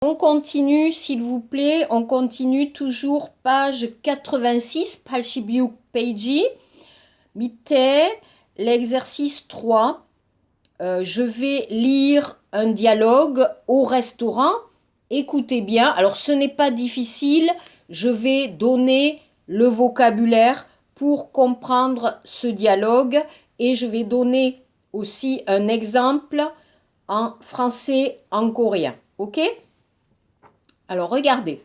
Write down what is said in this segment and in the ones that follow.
On continue, s'il vous plaît, on continue toujours page 86, 팔십육 페이지. 밑에 l'exercice 3. Je vais lire un dialogue au restaurant. Écoutez bien, alors ce n'est pas difficile, je vais donner le vocabulaire pour comprendre ce dialogue et je vais donner aussi un exemple en français, en coréen. Ok? Alors, regardez.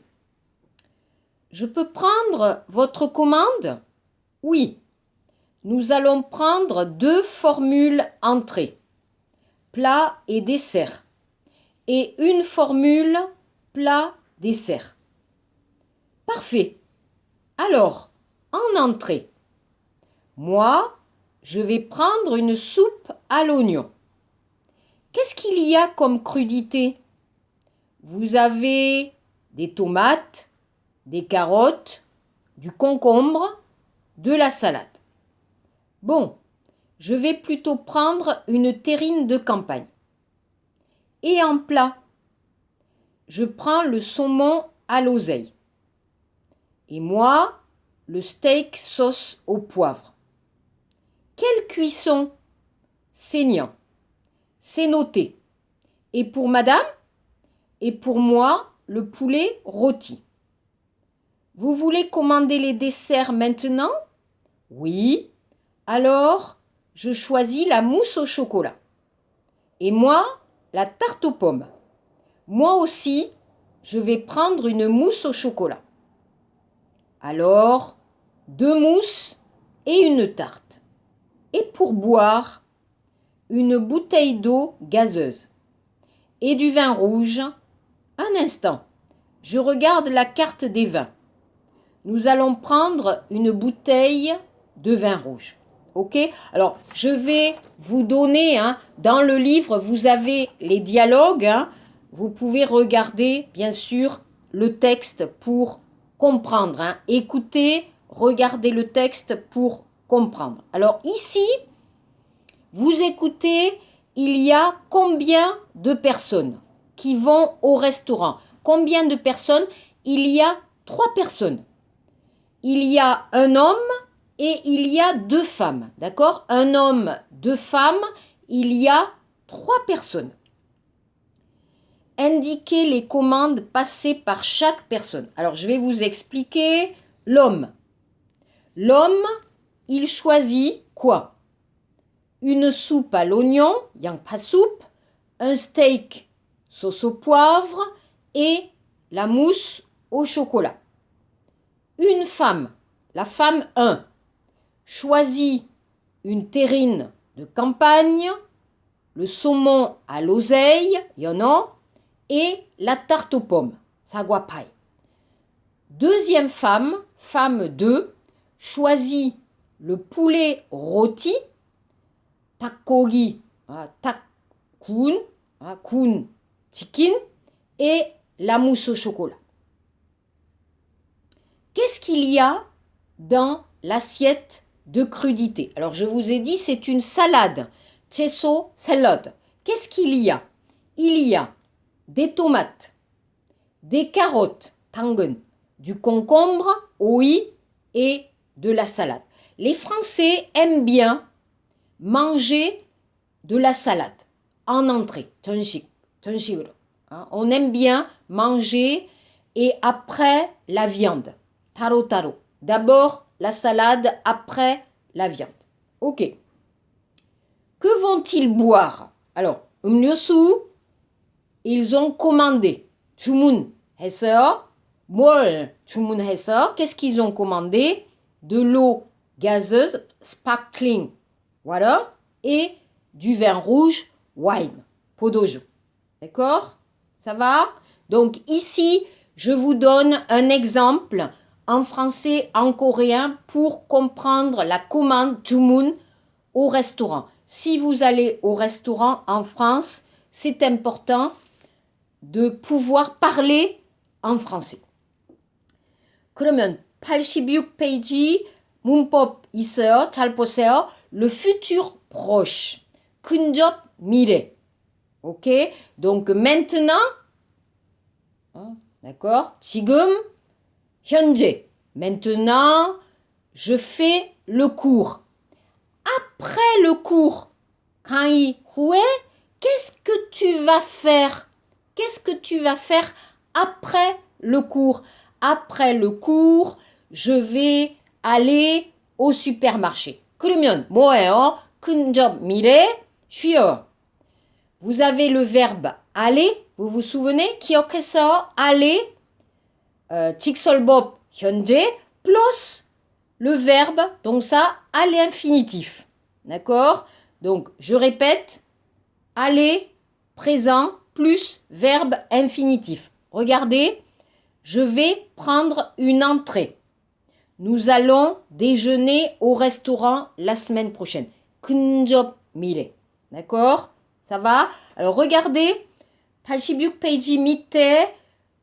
Je peux prendre votre commande? Oui. Nous allons prendre 2 formules entrée, plat et dessert, et une formule plat dessert. Parfait. Alors, en entrée, moi, je vais prendre une soupe à l'oignon. Qu'est-ce qu'il y a comme crudité? Vous avez des tomates, des carottes, du concombre, de la salade. Bon, je vais plutôt prendre une terrine de campagne. Et en plat, je prends le saumon à l'oseille. Et moi, le steak sauce au poivre. Quelle cuisson? Saignant. C'est noté. Et pour madame? Et pour moi, le poulet rôti. Vous voulez commander les desserts maintenant? Oui. Alors, je choisis la mousse au chocolat. Et moi, la tarte aux pommes. Moi aussi, je vais prendre une mousse au chocolat. Alors, 2 mousses et une tarte. Et pour boire, une bouteille d'eau gazeuse. Et du vin rouge. Un instant, je regarde la carte des vins. Nous allons prendre une bouteille de vin rouge. Ok? Alors, je vais vous donner, dans le livre, vous avez les dialogues. Vous pouvez regarder, bien sûr, le texte pour comprendre. Écoutez, regardez le texte pour comprendre. Alors, ici, vous écoutez, il y a combien de personnes qui vont au restaurant? Combien de personnes? Il y a 3 personnes. Il y a un homme et il y a 2 femmes. D'accord? Un homme, 2 femmes, il y a 3 personnes. Indiquez les commandes passées par chaque personne. Alors, je vais vous expliquer l'homme. L'homme, il choisit quoi? Une soupe à l'oignon, 양파 soupe, un steak sauce au poivre et la mousse au chocolat. Une femme, la femme 1, choisit une terrine de campagne, le saumon à l'oseille, yono, et la tarte aux pommes, saguapai. Deuxième femme, femme 2, choisit le poulet rôti, 닭고기, gun, gun, chicken, et la mousse au chocolat. Qu'est-ce qu'il y a dans l'assiette de crudité? Alors, je vous ai dit, c'est une salade. Cheso salad. Qu'est-ce qu'il y a? Il y a des tomates, des carottes, 당근, du concombre, 오이, et de la salade. Les Français aiment bien manger de la salade en entrée. 전식으로. On aime bien manger et après la viande. Taro. D'abord la salade, après la viande. Ok. Que vont-ils boire? Alors, 음료수, ils ont commandé. 주문했어요. 뭘 주문해서? Qu'est-ce qu'ils ont commandé? De l'eau gazeuse, sparkling. Voilà. Et du vin rouge, wine. 포도주. D'accord? Ça va? Donc ici, je vous donne un exemple en français, en coréen, pour comprendre la commande 주문 au restaurant. Si vous allez au restaurant en France, c'est important de pouvoir parler en français. 그러면 86페이지 문법 있어요. 잘 보세요. Le futur proche. 근접 미래. Ok? Donc maintenant, D'accord? 지금, 현재. Maintenant, je fais le cours. Après le cours, 강의 후에, qu'est-ce que tu vas faire? Qu'est-ce que tu vas faire après le cours? Après le cours, je vais aller au supermarché. 그러면 뭐예요? 근접 미래, 쉬어요. Vous avez le verbe aller, vous vous souvenez? 기억했어요? aller, 직설법 현재, plus le verbe, donc ça, à l'infinitif. D'accord? Donc, je répète, aller, présent, plus verbe infinitif. Regardez, je vais prendre une entrée. Nous allons déjeuner au restaurant la semaine prochaine. 근접 미래. D'accord? Ça va? Alors, regardez, 86 페이지 밑에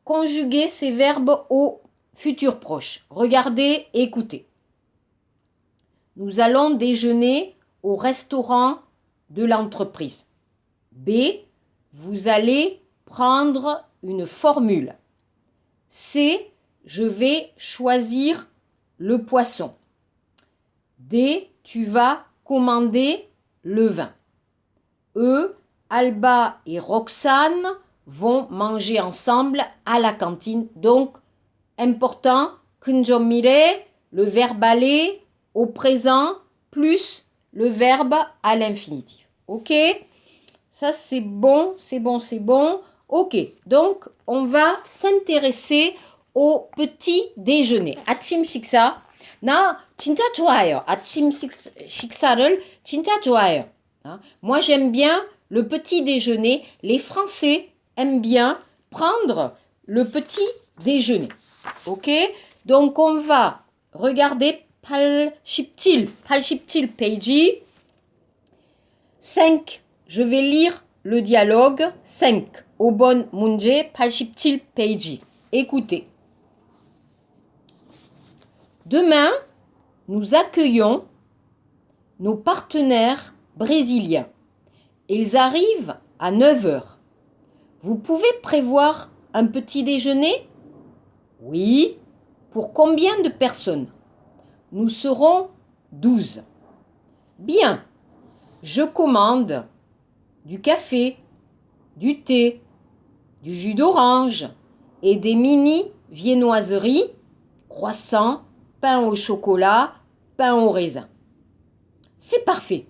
conjuguer ces verbes au futur proche. Regardez, écoutez. Nous allons déjeuner au restaurant de l'entreprise. B. Vous allez prendre une formule. C. Je vais choisir le poisson. D. Tu vas commander le vin. E. Alba et Roxane vont manger ensemble à la cantine. Donc, important, 근접 미래, le verbe aller au présent plus le verbe à l'infinitif. Ok? Ça, c'est bon, c'est bon, c'est bon. Ok, donc on va s'intéresser au petit déjeuner. 아침 식사. 나 진짜 좋아해요. 아침 식사를 진짜 좋아해요. Moi, j'aime bien le petit déjeuner. Les Français aiment bien prendre le petit déjeuner. Ok? Donc, on va regarder 87 페이지. 5. Je vais lire le dialogue. 5. 5번 문제 87 페이지. Écoutez. Demain, nous accueillons nos partenaires brésiliens. Ils arrivent à 9 heures. Vous pouvez prévoir un petit déjeuner? Oui. Pour combien de personnes? Nous serons 12. Bien. Je commande du café, du thé, du jus d'orange et des mini viennoiseries, croissants, pain au chocolat, pain au raisin. C'est parfait.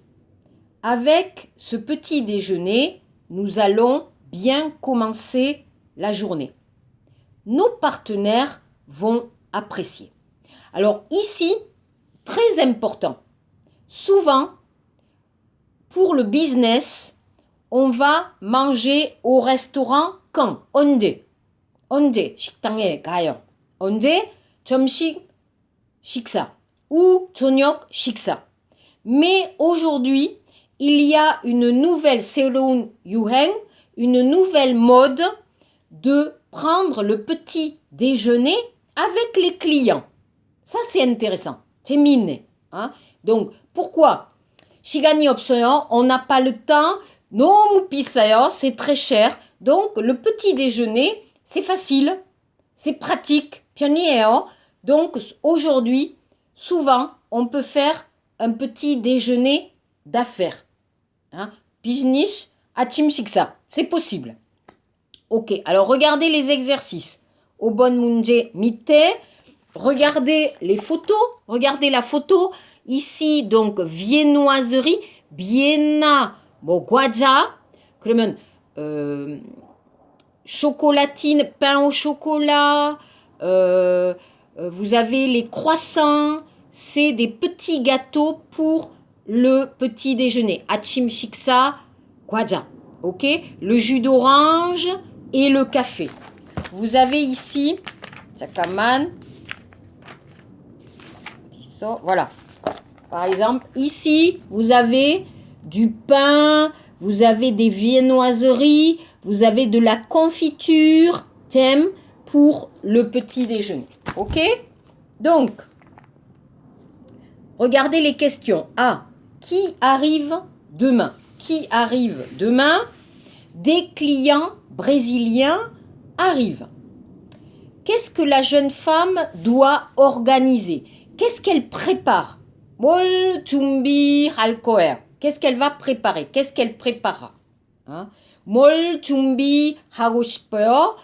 Avec ce petit déjeuner, nous allons bien commencer la journée. Nos partenaires vont apprécier. Alors ici, très important, souvent, pour le business, on va manger au restaurant quand? 언제? 언제 식당에 가요? 언제? 점심 식사 ou 저녁 식사. Mais aujourd'hui, il y a une nouvelle 새로운 유행, une nouvelle mode de prendre le petit déjeuner avec les clients. Ça, c'est intéressant. 재미있네. Donc, pourquoi? 시간이 없어요. On n'a pas le temps. 너무 비싸요. C'est très cher. Donc, le petit déjeuner, c'est facile. C'est pratique. 편리해요. Donc, aujourd'hui, souvent, on peut faire un petit déjeuner d'affaires. Business, 아침 식사. C'est possible. Ok, alors regardez les exercices. 5번 문제 밑에, regardez les photos. Regardez la photo. Ici, donc, viennoiserie. 비엔나, 과자. 그러면, chocolatine, pain au chocolat. Vous avez les croissants. C'est des petits gâteaux pour le petit déjeuner. 아침 식사, 과자. Ok? Le jus d'orange et le café. Vous avez ici, 잠깐만. Voilà. Par exemple, ici, vous avez du pain, vous avez des viennoiseries, vous avez de la confiture, thème, pour le petit déjeuner. Ok? Donc, regardez les questions. A. Qui arrive demain? Qui arrive demain? Des clients brésiliens arrivent. qu'est-ce que la jeune femme doit organiser? Qu'est-ce qu'elle prépare? 뭘 준비할 거예요? Qu'est-ce qu'elle va préparer? Qu'est-ce qu'elle préparera? Hein? 뭘 준비하고 싶어요?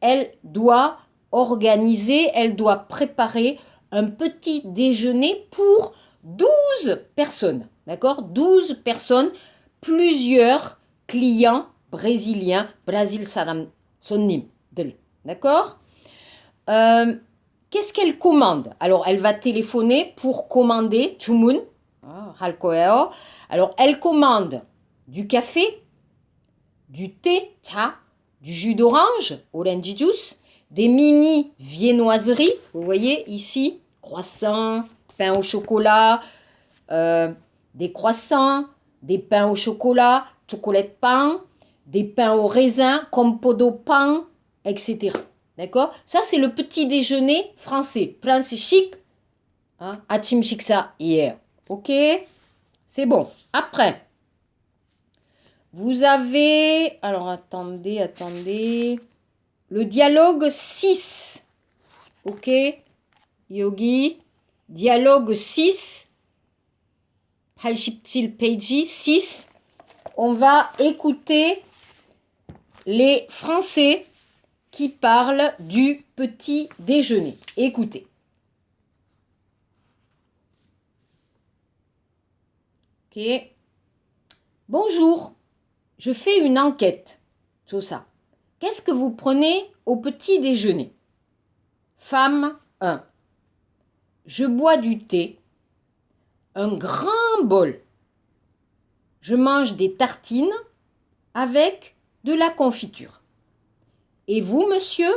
Elle doit organiser, elle doit préparer un petit déjeuner pour 12 personnes. D'accord? 12 personnes, plusieurs clients brésiliens, Brésil 사람 손님들. D'accord? Qu'est-ce qu'elle commande? Alors, elle va téléphoner pour commander 주문 할 거예요. Alors, elle commande du café, du thé, 차, du jus d'orange, orange juice, des mini viennoiseries, vous voyez ici, croissants, pain au chocolat, des croissants, des pains au chocolat, chocolate pain, des pains au raisin, compodo pain, etc. D'accord? Ça, c'est le petit déjeuner français. Prince chic, hein? 아침 식사 hier. Ok? C'est bon. Après, vous avez... Alors, attendez. Le dialogue 6. Ok? Yogi. Dialogue 6. 87 page 6. On va écouter les Français qui parlent du petit déjeuner. Écoutez. Ok. Bonjour. Je fais une enquête. 조사. Qu'est-ce que vous prenez au petit déjeuner? Femme 1. Je bois du thé. Un grand bol. Je mange des tartines avec de la confiture. Et vous, monsieur?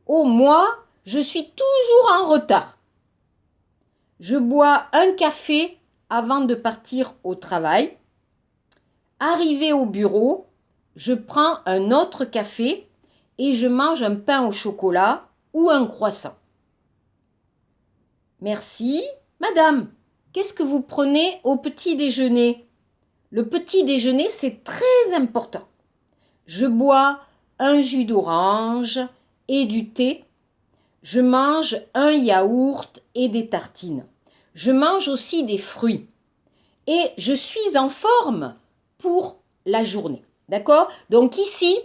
Oh, moi, je suis toujours en retard. Je bois un café avant de partir au travail. Arrivé au bureau, je prends un autre café et je mange un pain au chocolat ou un croissant. Merci. Madame, qu'est-ce que vous prenez au petit déjeuner? Le petit déjeuner, c'est très important. Je bois un jus d'orange et du thé. Je mange un yaourt et des tartines. Je mange aussi des fruits. Et je suis en forme pour la journée. D'accord? Donc ici,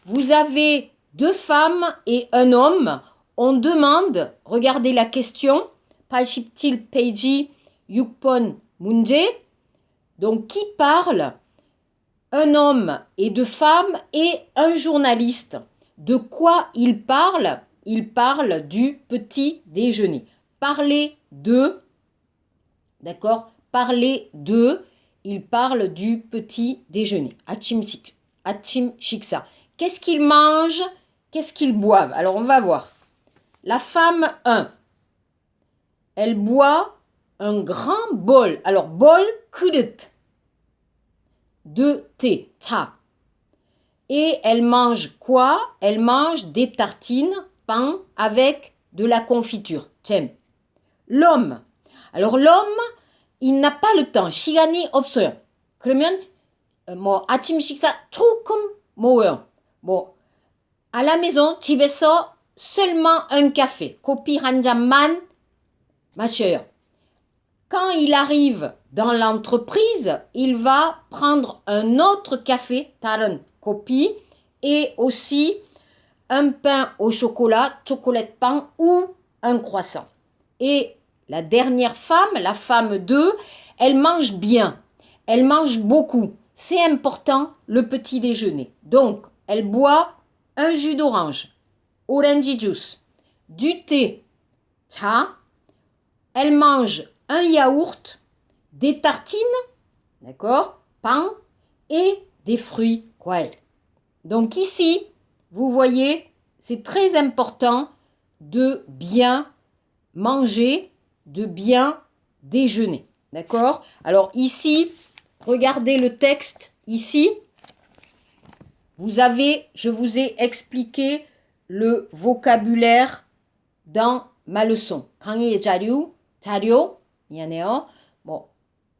vous avez 2 femmes et un homme. On demande, regardez la question, 87 페이지 6번 문제. Donc qui parle? Un homme et 2 femmes et un journaliste. De quoi il parle? Il parle du petit déjeuner. Parler de, d'accord? Parler de, il parle du petit déjeuner. 아침 식사. Qu'est-ce qu'ils mangent? Qu'est-ce qu'ils boivent? Alors on va voir. La femme 1, elle boit un grand bol. Alors bol, 그릇. De thé, 차. Et elle mange quoi? Elle mange des tartines, pain avec de la confiture. 잼. L'homme. Alors l'homme, il n'a pas le temps. 시간이 없어요. 그러면 아침 식사 조금 먹어요. à la maison, 집에서 seulement un café. 커피 한 잔만 마셔요. Quand il arrive dans l'entreprise, il va prendre un autre café, 다른 커피, et aussi un pain au chocolat, chocolate pain ou un croissant. Et la dernière femme, la femme 2, elle mange bien, elle mange beaucoup. C'est important le petit déjeuner. Donc, elle boit un jus d'orange, orange juice, du thé, 차. Elle mange un yaourt, des tartines, d'accord, pain et des fruits, 과일. Donc ici, vous voyez, c'est très important de bien manger, de bien déjeuner, d'accord? Alors ici, regardez le texte ici. Je vous ai expliqué le vocabulaire dans ma leçon. 강의 자료, 미안해요.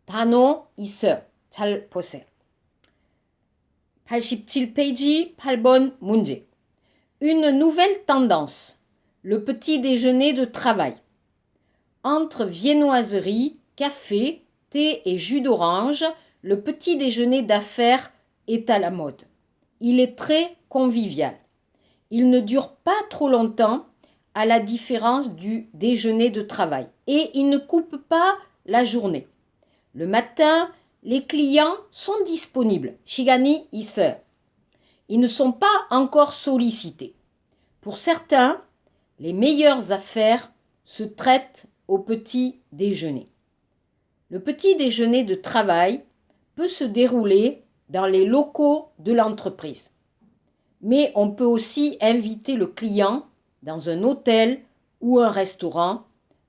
단어 있어요. 잘 보세요. 87 페이지 8번 문제. Une nouvelle tendance, le petit déjeuner de travail. Entre viennoiserie, café, thé et jus d'orange, le petit déjeuner d'affaires est à la mode. Il est très convivial. Il ne dure pas trop longtemps, à la différence du déjeuner de travail. Et il ne coupe pas la journée. Le matin, les clients sont disponibles. Shigani ise. Ils ne sont pas encore sollicités. Pour certains, les meilleures affaires se traitent au petit déjeuner. Le petit déjeuner de travail peut se dérouler dans les locaux de l'entreprise. Mais on peut aussi inviter le client dans un hôtel ou un restaurant.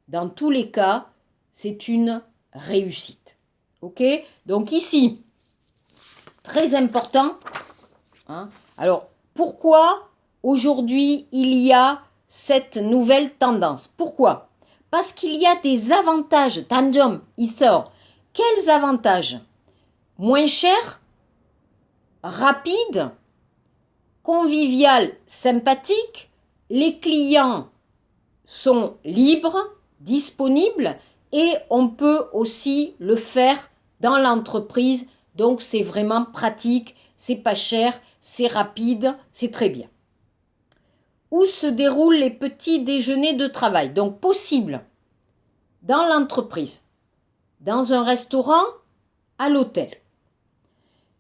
Dans tous les cas, c'est une réussite. Ok? Donc ici, très important. Alors, pourquoi aujourd'hui il y a cette nouvelle tendance? Pourquoi? Parce qu'il y a des avantages. Tanjom, il sort. Quels avantages? Moins cher, rapide, convivial, sympathique. Les clients sont libres, disponibles et on peut aussi le faire dans l'entreprise. Donc c'est vraiment pratique, c'est pas cher, c'est rapide, c'est très bien. Où se déroulent les petits déjeuners de travail? Donc possible dans l'entreprise, dans un restaurant, à l'hôtel.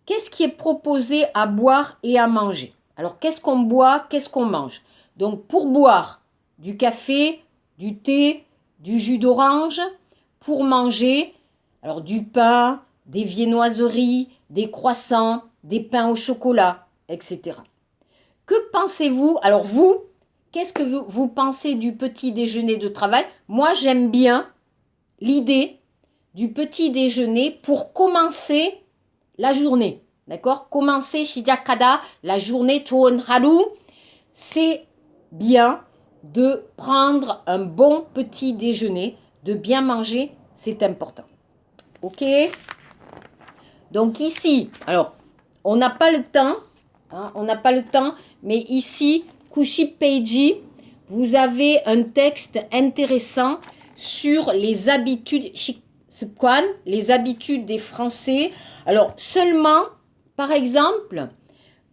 Qu'est-ce qui est proposé à boire et à manger? Alors qu'est-ce qu'on boit, qu'est-ce qu'on mange? Donc pour boire, du café, du thé, du jus d'orange. Pour manger, alors du pain, des viennoiseries, des croissants, des pains au chocolat, etc. Que pensez-vous? Alors vous, qu'est-ce que vous pensez du petit déjeuner de travail? Moi, j'aime bien l'idée du petit déjeuner pour commencer la journée. D'accord? Commencer shijakada, la journée Toon Haru. C'est bien de prendre un bon petit déjeuner, de bien manger, c'est important. Ok? Donc ici, alors, on n'a pas le temps, on n'a pas le temps, mais ici, Kushi Peiji, vous avez un texte intéressant sur les habitudes, les habitudes des Français. Alors, seulement, par exemple,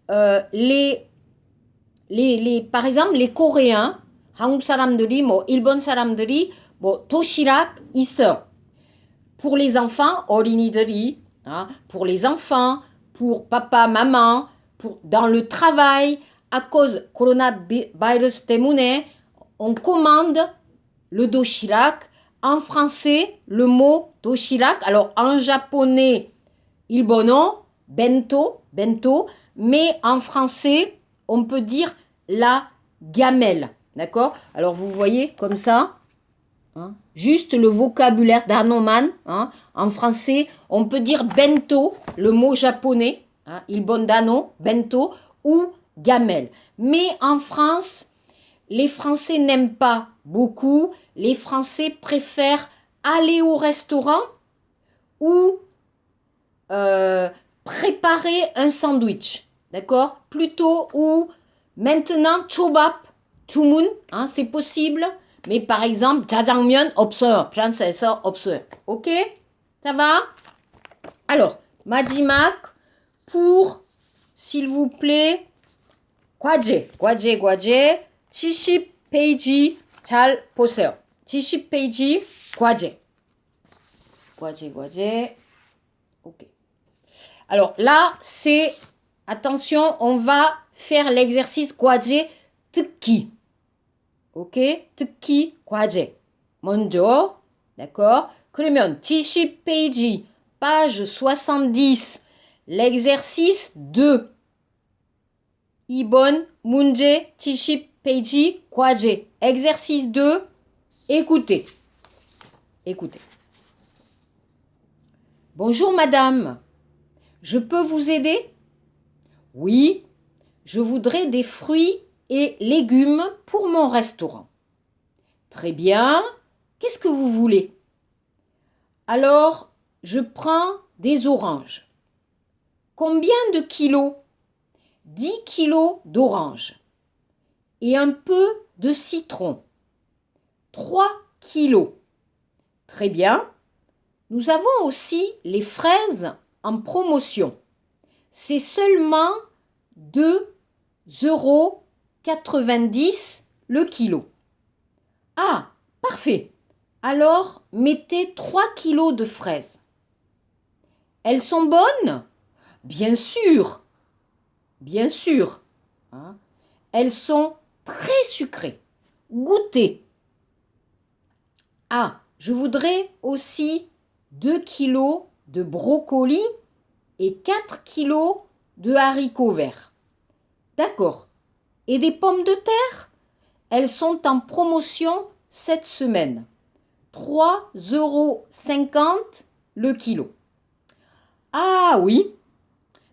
par exemple, les Coréens, 한국 사람들이, 일본 사람들이, 도시락 있어. Pour les enfants, 어린이들이, pour les enfants, pour papa, maman, dans le travail, à cause coronavirus 때문에, on commande le doshirak. En français, le mot doshirak, alors en japonais, ilbono, bento, mais en français, on peut dire la gamelle, d'accord? Alors vous voyez comme ça, juste le vocabulaire d'Hanoman, en français, on peut dire bento, le mot japonais, ilbondano, bento, ou gamelle. Mais en France, les Français n'aiment pas beaucoup, les Français préfèrent aller au restaurant ou préparer un sandwich, d'accord? Plutôt ou maintenant chobap, chumun, c'est possible, mais par exemple jjajangmyeon 없어요, français에서 없어요. Ok? Ça va? Alors 마지막 pour s'il vous plaît 과제 70페이지 잘 보세요. 70페이지 과제. Ok. Alors là, c'est, attention, on va faire l'exercice 과제 듣기. Ok? 듣기 과제. 먼저, d'accord? 그러면 70페이지, page 70, l'exercice 2. 2번 문제 70페이지 과제. Exercice 2. Écoutez. Bonjour madame. Je peux vous aider? Oui, je voudrais des fruits et légumes pour mon restaurant. Très bien. Qu'est-ce que vous voulez? Alors, je prends des oranges. Combien de kilos? 10 kilos d'oranges. et un peu de citron. 3 kilos. Très bien. Nous avons aussi les fraises en promotion. C'est seulement 2,90 € le kilo. Ah, parfait. Alors, mettez 3 kilos de fraises. Elles sont bonnes? Bien sûr. Bien sûr. Hein? Elles sont très sucrées. Goûtez. Ah, je voudrais aussi 2 kilos de brocolis et 4 kilos de haricots verts. D'accord. Et des pommes de terre? Elles sont en promotion cette semaine. 3,50 € le kilo. Ah oui.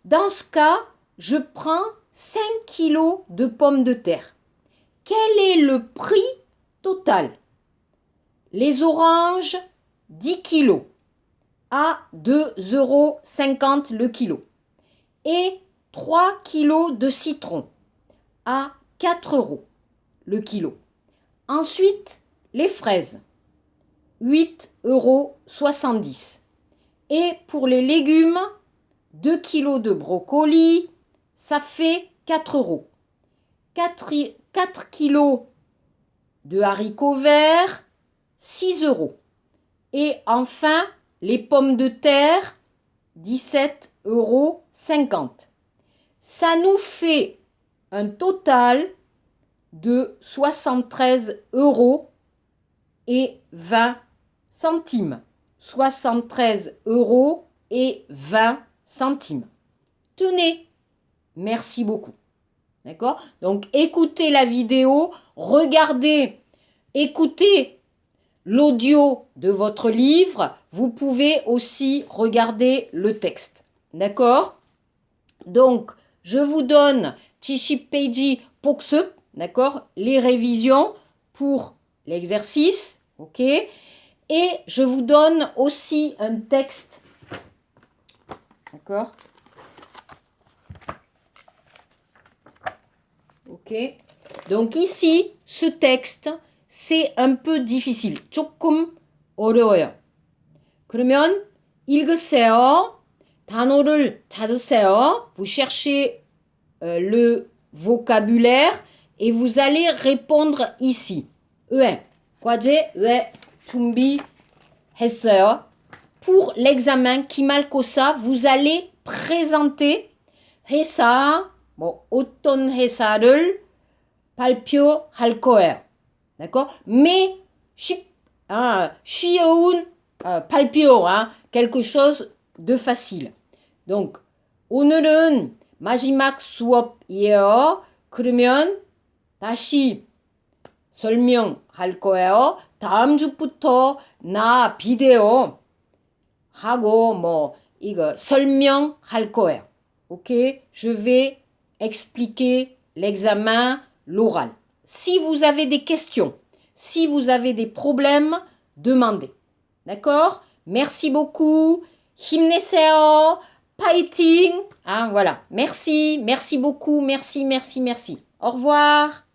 Dans ce cas, je prends 5 kilos de pommes de terre. Quel est le prix total? Les oranges, 10 kilos à 2,50 € le kilo. Et 3 kilos de citron à 4 € le kilo. Ensuite, les fraises, 8,70 €. Et pour les légumes, 2 kilos de brocoli, ça fait 4 €. 4 kilos de haricots verts, 6 €. Et enfin, les pommes de terre, 17,50 €. Ça nous fait un total de 73,20 €. 73,20 €. Tenez, merci beaucoup. D'accord? Donc, écoutez la vidéo, regardez, écoutez l'audio de votre livre. Vous pouvez aussi regarder le texte. D'accord? Donc, je vous donne Chishi Peiji Poksup, d'accord? Les révisions pour l'exercice, ok? Et je vous donne aussi un texte, d'accord? Ok? Donc ici, ce texte, c'est un peu difficile. 조금 어려워요. 그러면 읽으세요. 단어를 찾으세요. Vous cherchez le vocabulaire et vous allez répondre ici. 왜? 과제 왜 준비했어요? Pour l'examen 기말고사, vous allez présenter 회사, 어떤 회사를 발표할 거예요. D'accord? Mais 쉬운 발표, quelque chose de facile. Donc, 오늘은 마지막 수업이에요. 그러면 다시 설명할 거예요. 다음 주부터 나 비디오 하고 이거 설명할 거예요. Ok? Je vais expliquer l'examen, l'oral. Si vous avez des questions, si vous avez des problèmes, demandez. D'accord? Merci beaucoup. 힘내세요. Fighting. Voilà. Merci beaucoup. Merci. Au revoir.